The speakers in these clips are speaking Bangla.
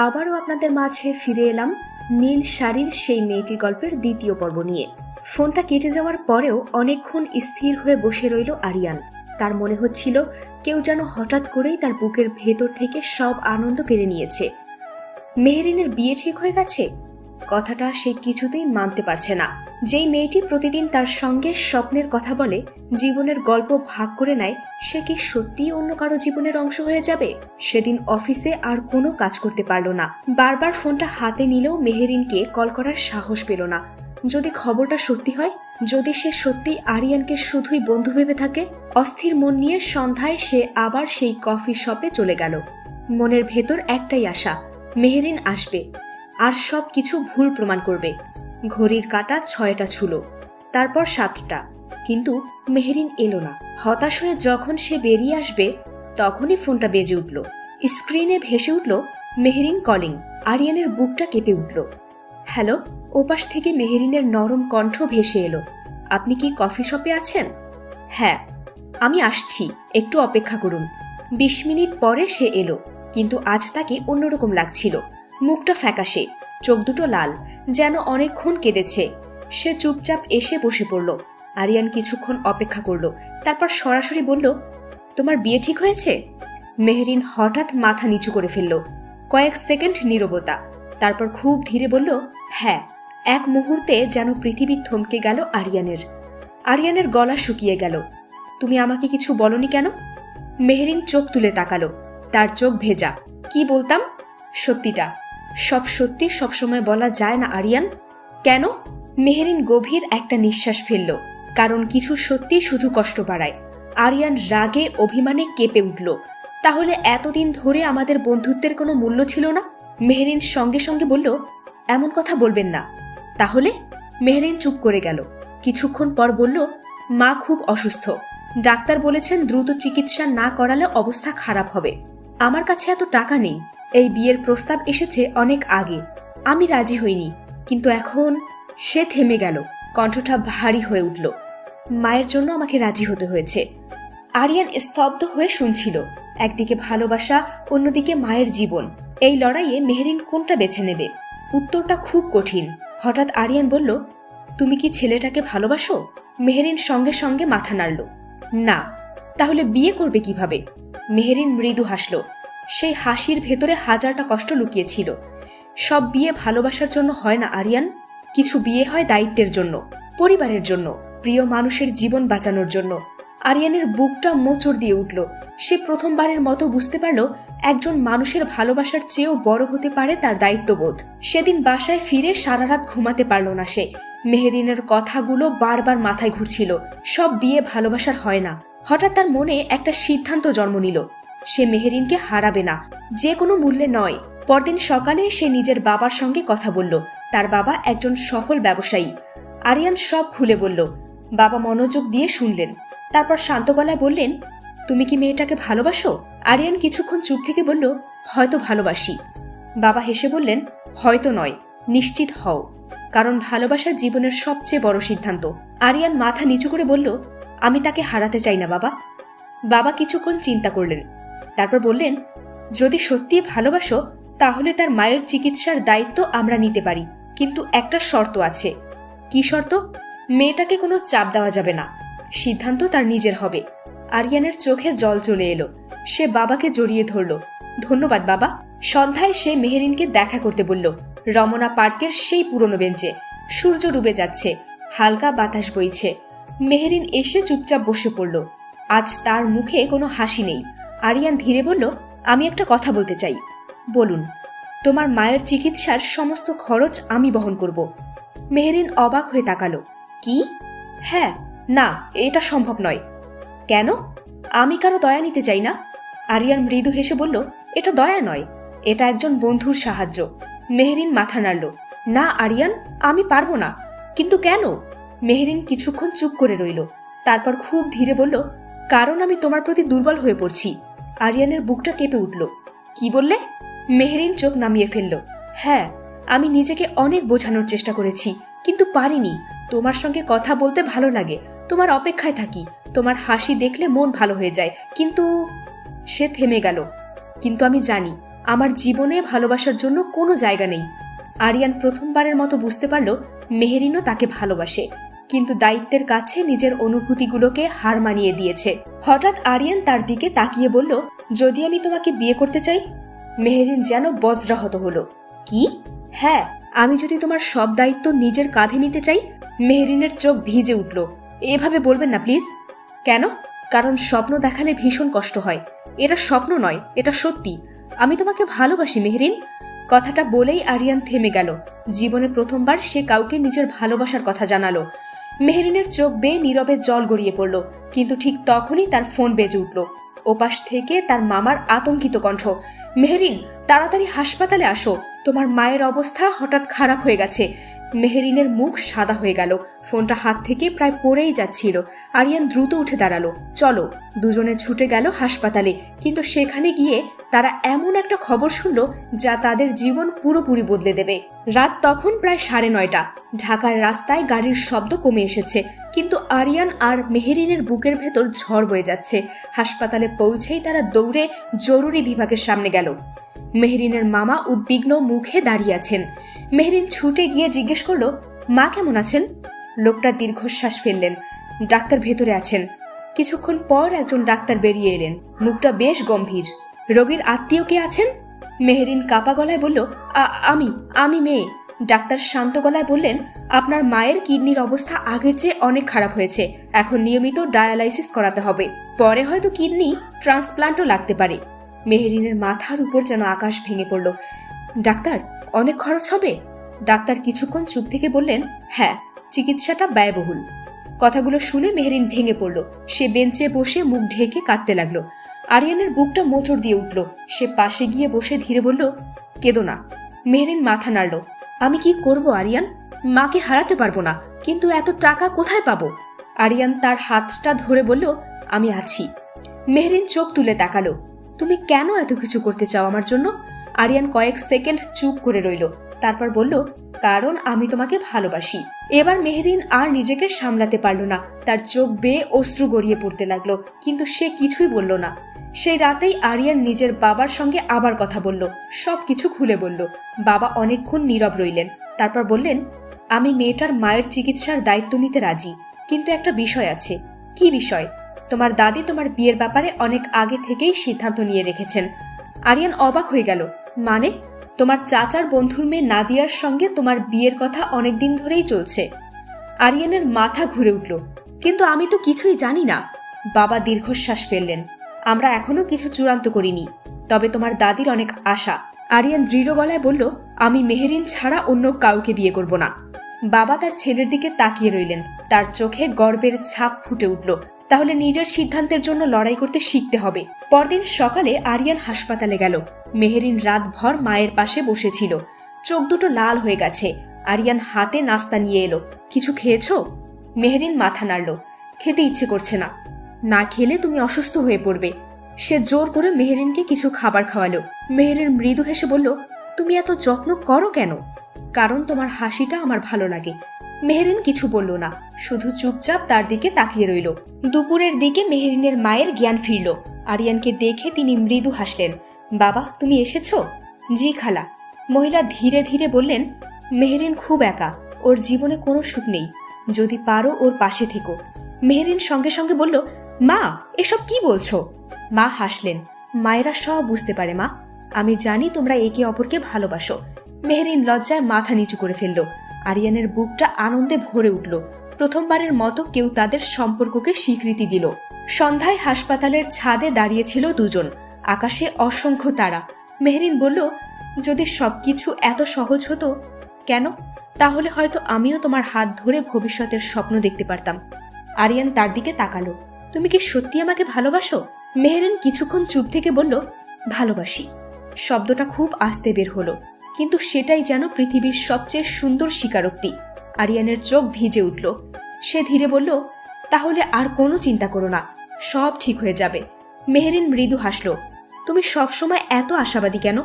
আবারও আপনাদের মাঝে ফিরে এলাম নীল শাড়ির সেই মেয়েটি গল্পের দ্বিতীয় পর্ব নিয়ে। ফোনটা কেটে যাওয়ার পরেও অনেকক্ষণ স্থির হয়ে বসে রইল আরিয়ান। তার মনে হচ্ছিল কেউ যেন হঠাৎ করেই তার বুকের ভেতর থেকে সব আনন্দ কেড়ে নিয়েছে। মেহেরিনের বিয়ে ঠিক হয়ে গেছে, কথাটা সে কিছুতেই মানতে পারছে না। যেই মেয়েটি প্রতিদিন তার সঙ্গে স্বপ্নের কথা বলে, জীবনের গল্প ভাগ করে নেয়, সে কি সত্যিই অন্য কারো জীবনের অংশ হয়ে যাবে? সেদিন অফিসে আর কোনো কাজ করতে পারল না। বারবার ফোনটা হাতে নিলেও মেহেরিনকে কল করার সাহস পেল না। যদি খবরটা সত্যি হয়, যদি সে সত্যি আরিয়ানকে শুধুই বন্ধু ভেবে থাকে। অস্থির মন নিয়ে সন্ধ্যায় সে আবার সেই কফি শপে চলে গেল। মনের ভেতর একটাই আশা, মেহেরিন আসবে আর সব কিছু ভুল প্রমাণ করবে। ঘড়ির কাঁটা 6টা ছুল, তারপর 7টা, কিন্তু মেহেরিন এলো না। হতাশ হয়ে যখন সে বেরিয়ে আসবে, তখনই ফোনটা বেজে উঠল। স্ক্রিনে ভেসে উঠল মেহেরিন কলিং। আরিয়ানের বুকটা কেঁপে উঠল। হ্যালো। ওপাশ থেকে মেহেরিনের নরম কণ্ঠ ভেসে এলো। আপনি কি কফি শপে আছেন? হ্যাঁ, আমি আসছি, একটু অপেক্ষা করুন। 20 মিনিট পরে সে এলো, কিন্তু আজ তাকে অন্যরকম লাগছিল। মুখটা ফ্যাকাশে, চোখ দুটো লাল, যেন অনেকক্ষণ কেঁদেছে। সে চুপচাপ এসে বসে পড়ল। আরিয়ান কিছুক্ষণ অপেক্ষা করল, তারপর সরাসরি বলল, তোমার বিয়ে ঠিক হয়েছে? মেহেরিন হঠাৎ মাথা নিচু করে ফেলল। কয়েক সেকেন্ড নীরবতা, তারপর খুব ধীরে বলল, হ্যাঁ। এক মুহূর্তে যেন পৃথিবী থমকে গেল আরিয়ানের। আরিয়ানের গলা শুকিয়ে গেল। তুমি আমাকে কিছু বলনি কেন? মেহেরিন চোখ তুলে তাকালো, তার চোখ ভেজা। কি বলতাম? সত্যিটা। সব সত্যি সবসময় বলা যায় না আরিয়ান। কেন? মেহেরিন গভীর একটা নিঃশ্বাস ফেলল। কারণ কিছু সত্যি শুধু কষ্ট বাড়ায়। আরিয়ান রাগে অভিমানে কেঁপে উঠল। তাহলে এতদিন ধরে আমাদের বন্ধুত্বের কোনো মূল্য ছিল না? মেহেরিন সঙ্গে সঙ্গে বলল, এমন কথা বলবেন না। তাহলে? মেহেরিন চুপ করে গেল। কিছুক্ষণ পর বলল, মা খুব অসুস্থ, ডাক্তার বলেছেন দ্রুত চিকিৎসা না করালে অবস্থা খারাপ হবে। আমার কাছে এত টাকা নেই। এই বিয়ের প্রস্তাব এসেছে অনেক আগে, আমি রাজি হইনি, কিন্তু এখন। সে থেমে গেল, কণ্ঠটা ভারী হয়ে উঠল। মায়ের জন্য আমাকে রাজি হতে হয়েছে। আরিয়ান স্তব্ধ হয়ে শুনছিল। একদিকে ভালোবাসা, অন্যদিকে মায়ের জীবন। এই লড়াইয়ে মেহেরিন কোনটা বেছে নেবে? উত্তরটা খুব কঠিন। হঠাৎ আরিয়ান বলল, তুমি কি ছেলেটাকে ভালোবাসো? মেহেরিন সঙ্গে সঙ্গে মাথা নাড়ল। না। তাহলে বিয়ে করবে কিভাবে? মেহেরিন মৃদু হাসল। সেই হাসির ভেতরে হাজারটা কষ্ট লুকিয়েছিল। সব বিয়ে ভালোবাসার জন্য হয় না আরিয়ান। কিছু বিয়ে হয় দায়িত্বের জন্য, পরিবারের জন্য, প্রিয় মানুষের জীবন বাঁচানোর জন্য। আরিয়ানের বুকটা মোচড় দিয়ে উঠল। সে প্রথমবারের মতো বুঝতে পারল একজন মানুষের ভালোবাসার চেয়েও বড় হতে পারে তার দায়িত্ববোধ। সেদিন বাসায় ফিরে সারা রাত ঘুমাতে পারল না সে। মেহেরিনের কথাগুলো বারবার মাথায় ঘুরছিল। সব বিয়ে ভালোবাসার হয় না। হঠাৎ তার মনে একটা সিদ্ধান্ত জন্ম নিল, সে মেহেরিনকে হারাবে না, যে কোনো মূল্যে নয়। পরদিন সকালে সে নিজের বাবার সঙ্গে কথা বলল। তার বাবা একজন সফল ব্যবসায়ী। আরিয়ান সব খুলে বলল। বাবা মনোযোগ দিয়ে শুনলেন, তারপর শান্ত গলায় বললেন, তুমি কি মেয়েটাকে ভালোবাসো? আরিয়ান কিছুক্ষণ চুপ থেকে বলল, হয়তো ভালোবাসি। বাবা হেসে বললেন, হয়তো নয়, নিশ্চিত হও, কারণ ভালোবাসা জীবনের সবচেয়ে বড় সিদ্ধান্ত। আরিয়ান মাথা নিচু করে বলল, আমি তাকে হারাতে চাই না বাবা। বাবা কিছুক্ষণ চিন্তা করলেন, তারপর বললেন, যদি সত্যি ভালোবাসো তাহলে তার মায়ের চিকিৎসার দায়িত্ব আমরা নিতে পারি, কিন্তু একটা শর্ত আছে। কি শর্ত? মেয়েটাকে কোনো চাপ দেওয়া যাবে না, সিদ্ধান্ত তার নিজের হবে। আরিয়ানের চোখে জল চলে এলো। সে বাবাকে জড়িয়ে ধরল। ধন্যবাদ বাবা। সন্ধ্যায় সে মেহেরিনকে দেখা করতে বলল। রমনা পার্কের সেই পুরনো বেঞ্চে। সূর্য ডুবে যাচ্ছে, হালকা বাতাস বইছে। মেহেরিন এসে চুপচাপ বসে পড়ল। আজ তার মুখে কোনো হাসি নেই। আরিয়ান ধীরে বলল, আমি একটা কথা বলতে চাই। বলুন। তোমার মায়ের চিকিৎসার সমস্ত খরচ আমি বহন করব। মেহেরিন অবাক হয়ে তাকালো। কি? হ্যাঁ। না, এটা সম্ভব নয়। কেন? আমি কারো দয়া নিতে চাই না। আরিয়ান মৃদু হেসে বলল, এটা দয়া নয়, এটা একজন বন্ধুর সাহায্য। মেহেরিন মাথা নাড়ল। না আরিয়ান, আমি পারবো না। কিন্তু কেন? মেহেরিন কিছুক্ষণ চুপ করে রইল, তারপর খুব ধীরে বলল, কারণ আমি তোমার প্রতি দুর্বল হয়ে পড়ছি। আরিয়ানের বুকটা কেঁপে উঠল। কি বললে? মেহেরিন চোখ নামিয়ে ফেলল। হ্যাঁ, আমি নিজেকে অনেক বোঝানোর চেষ্টা করেছি, কিন্তু পারিনি। তোমার সঙ্গে কথা বলতে ভালো লাগে, তোমার অপেক্ষায় থাকি, তোমার হাসি দেখলে মন ভালো হয়ে যায়, কিন্তু। সে থেমে গেল। কিন্তু আমি জানি আমার জীবনে ভালোবাসার জন্য কোনো জায়গা নেই। আরিয়ান প্রথমবারের মতো বুঝতে পারল মেহেরিনও তাকে ভালোবাসে, কিন্তু দায়িত্বের কাছে নিজের অনুভূতিগুলোকে হার মানিয়ে দিয়েছে। হঠাৎ আরিয়ান তার দিকে তাকিয়ে বলল, যদি আমি তোমাকে বিয়ে করতে চাই? মেহেরিন যেন বজ্রাহত হলো। কি? হ্যাঁ, আমি যদি তোমার সব দায়িত্ব নিজের কাঁধে নিতে চাই? মেহেরিনের চোখ ভিজে উঠল। এভাবে বলবেন না প্লিজ। কেন? কারণ স্বপ্ন দেখালে ভীষণ কষ্ট হয়। এটা স্বপ্ন নয়, এটা সত্যি। আমি তোমাকে ভালোবাসি মেহেরিন। কথাটা বলেই আরিয়ান থেমে গেল। জীবনে প্রথমবার সে কাউকে নিজের ভালোবাসার কথা জানালো। মেহেরিনের চোখ বেয়ে নীরবে জল গড়িয়ে পড়ল, কিন্তু ঠিক তখনই তার ফোন বেজে উঠল। ওপাশ থেকে তার মামার আতঙ্কিত কণ্ঠ, মেহেরিন, তাড়াতাড়ি হাসপাতালে আসো, তোমার মায়ের অবস্থা হঠাৎ খারাপ হয়ে গেছে। মেহেরিনের মুখ সাদা হয়ে গেল। ফোনটা হাত থেকে প্রায় পড়েই যাচ্ছিল। আরিয়ান দ্রুত উঠে দাঁড়ালো। চলো। দুজনে ছুটে গেল হাসপাতালে, কিন্তু সেখানে গিয়ে তারা এমন একটা খবর শুনল যা তাদের জীবন পুরোপুরি বদলে দেবে। রাত তখন প্রায় 9:30। ঢাকার রাস্তায় গাড়ির শব্দ কমে এসেছে, কিন্তু আরিয়ান আর মেহেরিনের বুকের ভেতর ঝড় বয়ে যাচ্ছে। হাসপাতালে পৌঁছেই তারা দৌড়ে জরুরি বিভাগের সামনে গেল। মেহেরিনের মামা উদ্বিগ্ন মুখে দাঁড়িয়ে আছেন। মেহেরিন ছুটে গিয়ে জিজ্ঞেস করল, মা কেমন আছেন? লোকটা দীর্ঘশ্বাস ফেললেন। ডাক্তার ভেতরে আছেন। কিছুক্ষণ পর একজন ডাক্তার বেরিয়ে এলেন। মুখটা বেশ গম্ভীর। রোগীর আত্মীয় কে আছেন? মেহেরিন কাপা গলায় বলল, আমি মেয়ে। ডাক্তার শান্ত গলায় বললেন, আপনার মায়ের কিডনির অবস্থা আগের চেয়ে অনেক খারাপ হয়েছে। এখন নিয়মিত ডায়ালাইসিস করাতে হবে। পরে হয়তো কিডনি ট্রান্সপ্লান্টও লাগতে পারে। মেহেরিনের মাথার উপর যেন আকাশ ভেঙে পড়ল। ডাক্তার, অনেক খরচ হবে? ডাক্তার কিছুক্ষণ চুপ থেকে বললেন, হ্যাঁ, চিকিৎসাটা ব্যয়বহুল। কথাগুলো শুনে মেহেরিন ভেঙে পড়ল। সে বেঞ্চে বসে মুখ ঢেকে কাঁদতে লাগলো। আরিয়ানের বুকটা মোচড় দিয়ে উঠল। সে পাশে গিয়ে বসে ধীরে বলল, কেঁদো না। মেহেরিন মাথা নাড়ল। আমি কি করব আরিয়ান? মাকে হারাতে পারবো না, কিন্তু এত টাকা কোথায় পাবো? আরিয়ান তার হাতটা ধরে বলল, আমি আছি। মেহেরিন চোখ তুলে তাকালো। তুমি কেন এত কিছু করতে চাও আমার জন্য? আরিয়ান কয়েক সেকেন্ড চুপ করে রইল। তারপর বলল, কারণ আমি তোমাকে ভালোবাসি। এবার মেহেরিন আর নিজেকে সামলাতে পারল না। তার চোখ বেয়ে অশ্রু গড়িয়ে পড়তে লাগলো, কিন্তু সে কিছুই বলল না। সেই রাতেই আরিয়ান নিজের বাবার সঙ্গে আবার কথা বলল, সবকিছু খুলে বলল। বাবা অনেকক্ষণ নীরব রইলেন। তারপর বললেন, আমি মেয়েটার মায়ের চিকিৎসার দায়িত্ব নিতে রাজি, কিন্তু একটা বিষয় আছে। কি বিষয়? তোমার দাদি তোমার বিয়ের ব্যাপারে অনেক আগে থেকেই সিদ্ধান্ত নিয়ে রেখেছেন। আরিয়ান অবাক হয়ে গেল। মানে? তোমার চাচার বন্ধুর মেয়ে নাদিয়ার সঙ্গে তোমার বিয়ের কথা অনেকদিন ধরেই চলছে। আরিয়ানের মাথা ঘুরে উঠল। কিন্তু আমি তো কিছুই জানি না। বাবা দীর্ঘশ্বাস ফেললেন। আমরা এখনো কিছু চূড়ান্ত করিনি, তবে তোমার দাদির অনেক আশা। আরিয়ান দৃঢ় গলায় বলল, আমি মেহেরিন ছাড়া অন্য কাউকে বিয়ে করব না। বাবা তার ছেলের দিকে তাকিয়ে রইলেন। তার চোখে গর্বের ছাপ ফুটে উঠল। তাহলে নিজের সিদ্ধান্তের জন্য লড়াই করতে শিখতে হবে। পরদিন সকালে আরিয়ান হাসপাতালে গেল। মেহেরিন রাতভর মায়ের পাশে বসেছিল। চোখ দুটো লাল হয়ে গেছে। আরিয়ান হাতে নাস্তা নিয়ে এলো। কিছু খেয়েছো? মেহেরিন মাথা নাড়ল। খেতে ইচ্ছে করছে না। না খেলে তুমি অসুস্থ হয়ে পড়বে। সে জোর করে মেহেরিনকে কিছু খাবার খাওয়ালো। মেহেরিন মৃদু হেসে বলল, তুমি এত যত্ন করো কেন? কারণ তোমার হাসিটা আমার ভালো লাগে। মেহেরিন কিছু বলল না, শুধু চুপচাপ তার দিকে তাকিয়ে রইল। দুপুরের দিকে মেহেরিনের মায়ের জ্ঞান ফিরল। আরিয়ানকে দেখে তিনি মৃদু হাসলেন। বাবা, তুমি এসেছো? জি খালা। মহিলা ধীরে ধীরে বললেন, মেহেরিন খুব একা, ওর জীবনে কোনো সুখ নেই। যদি পারো ওর পাশে থেকো। মেহেরিন সঙ্গে সঙ্গে বলল, মা, এসব কি বলছো? মা হাসলেন। মায়েরা সব বুঝতে পারে মা। আমি জানি তোমরা একে অপরকে ভালোবাসো। মেহেরিন লজ্জায় মাথা নিচু করে ফেলল। আরিয়ানের বুকটা আনন্দে ভরে উঠল। প্রথমবারের মতো কেউ তাদের সম্পর্ককে স্বীকৃতি দিল। সন্ধ্যায় হাসপাতালের ছাদে দাঁড়িয়েছিল দুজন। আকাশে অসংখ্য তারা। মেহেরিন বলল, যদি সবকিছু এত সহজ হতো। কেন? তাহলে হয়তো আমিও তোমার হাত ধরে ভবিষ্যতের স্বপ্ন দেখতে পারতাম। আরিয়ান তার দিকে তাকালো। তুমি কি সত্যি আমাকে ভালোবাসো? মেহেরিন কিছুক্ষণ চুপ থেকে বলল, ভালোবাসি। শব্দটা খুব আস্তে বের হলো, কিন্তু সেটাই যেন পৃথিবীর সবচেয়ে সুন্দর স্বীকারোক্তি। আরিয়ানের চোখ ভিজে উঠল। সে ধীরে বলল, তাহলে আর কোনো চিন্তা করো না, সব ঠিক হয়ে যাবে। মেহেরিন মৃদু হাসল। তুমি সবসময় এত আশাবাদী কেন?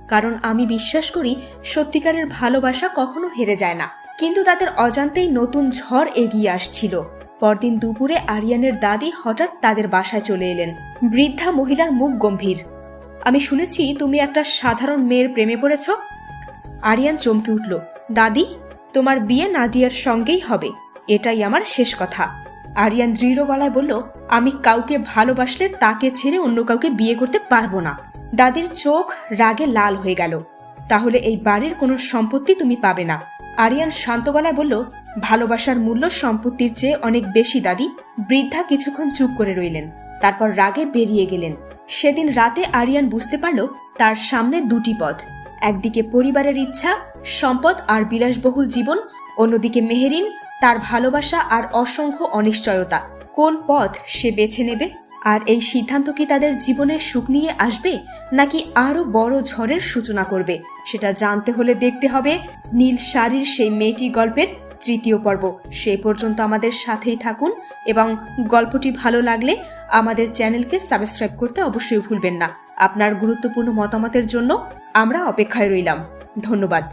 কারণ আমি বিশ্বাস করি সত্যিকারের ভালোবাসা কখনো হেরে যায় না। কিন্তু তাদের অজান্তেই নতুন ঝড় এগিয়ে আসছিল। পরদিন দুপুরে আরিয়ানের দাদি হঠাৎ তাদের বাসায় চলে এলেন। বৃদ্ধা মহিলার মুখ গম্ভীর। আমি শুনেছি তুমি একটা সাধারণ মেয়ের প্রেমে পড়েছ। আরিয়ান চমকে উঠল। দাদি, তোমার বিয়ে নাদিয়ার সঙ্গেই হবে, এটাই আমার শেষ কথা। আরিয়ান দৃঢ় গলায় বলল, আমি কাউকে ভালোবাসলে তাকে ছেড়ে অন্য কাউকে বিয়ে করতে পারবো না। দাদির চোখ রাগে লাল হয়ে গেল। তাহলে এই বাড়ির কোনো সম্পত্তি তুমি পাবে না। আরিয়ান শান্ত গলায় বলল, ভালোবাসার মূল্য সম্পত্তির চেয়ে অনেক বেশি দাদি। বৃদ্ধা কিছুক্ষণ চুপ করে রইলেন, তারপর রাগে বেরিয়ে গেলেন। সেদিন রাতে আরিয়ান বুঝতে পারল তার সামনে দুটি পথ। একদিকে পরিবারের ইচ্ছা, সম্পদ আর বিলাসবহুল জীবন, অন্যদিকে মেহেরিন, তার ভালোবাসা আর অসংখ্য অনিশ্চয়তা। কোন পথ সে বেছে নেবে? আর এই সিদ্ধান্ত কি তাদের জীবনে সুখ নিয়ে আসবে, নাকি আরো বড় ঝড়ের সূচনা করবে? সেটা জানতে হলে দেখতে হবে নীল শাড়ির সেই মেয়েটি গল্পের 3য় পর্ব। সেই পর্যন্ত আমাদের সাথেই থাকুন এবং গল্পটি ভালো লাগলে আমাদের চ্যানেলকে সাবস্ক্রাইব করতে অবশ্যই ভুলবেন না। আপনার গুরুত্বপূর্ণ মতামতের জন্য আমরা অপেক্ষায় রইলাম। ধন্যবাদ।